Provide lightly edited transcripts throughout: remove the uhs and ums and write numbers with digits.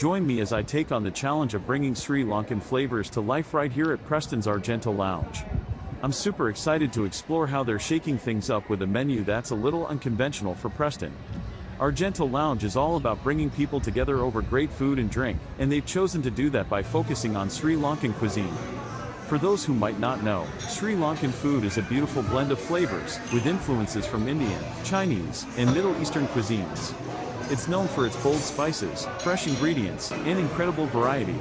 Join me as I take on the challenge of bringing Sri Lankan flavors to life right here at Preston's Argento Lounge. I'm super excited to explore how they're shaking things up with a menu that's a little unconventional for Preston. Argento Lounge is all about bringing people together over great food and drink, and they've chosen to do that by focusing on Sri Lankan cuisine. For those who might not know, Sri Lankan food is a beautiful blend of flavors, with influences from Indian, Chinese, and Middle Eastern cuisines. It's known for its bold spices, fresh ingredients, and incredible variety.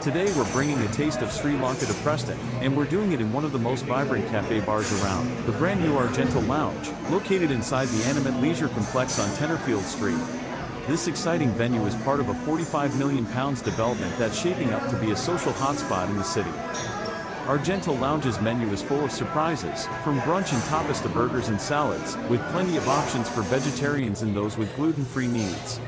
Today we're bringing a taste of Sri Lanka to Preston, and we're doing it in one of the most vibrant cafe bars around, the brand new Argento Lounge, located inside the Animate leisure complex on Tenterfield Street. This exciting venue is part of a £45 million development that's shaping up to be a social hotspot in the city. Argento Lounge's menu is full of surprises, from brunch and tapas to burgers and salads, with plenty of options for vegetarians and those with gluten-free needs.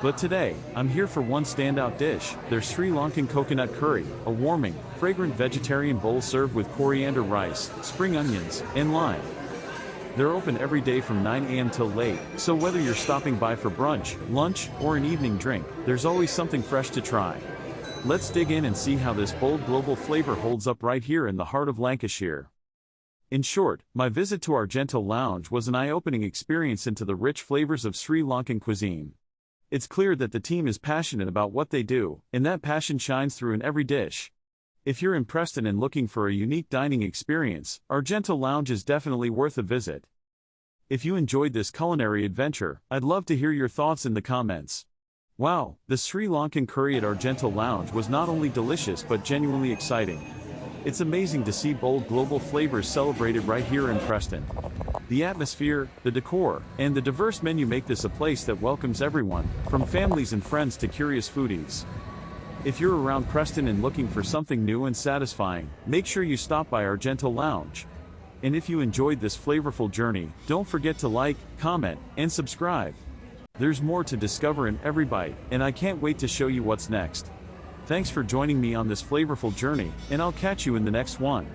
But today, I'm here for one standout dish, their Sri Lankan coconut curry, a warming, fragrant vegetarian bowl served with coriander rice, spring onions, and lime. They're open every day from 9 a.m. till late, so whether you're stopping by for brunch, lunch, or an evening drink, there's always something fresh to try. Let's dig in and see how this bold global flavor holds up right here in the heart of Lancashire. In short, my visit to Argento Lounge was an eye-opening experience into the rich flavors of Sri Lankan cuisine. It's clear that the team is passionate about what they do, and that passion shines through in every dish. If you're in Preston and looking for a unique dining experience, Argento Lounge is definitely worth a visit. If you enjoyed this culinary adventure, I'd love to hear your thoughts in the comments. Wow, the Sri Lankan curry at Argento Lounge was not only delicious but genuinely exciting. It's amazing to see bold global flavors celebrated right here in Preston. The atmosphere, the decor, and the diverse menu make this a place that welcomes everyone, from families and friends to curious foodies. If you're around Preston and looking for something new and satisfying, make sure you stop by Argento Lounge. And if you enjoyed this flavorful journey, don't forget to like, comment, and subscribe. There's more to discover in every bite, and I can't wait to show you what's next. Thanks for joining me on this flavorful journey, and I'll catch you in the next one.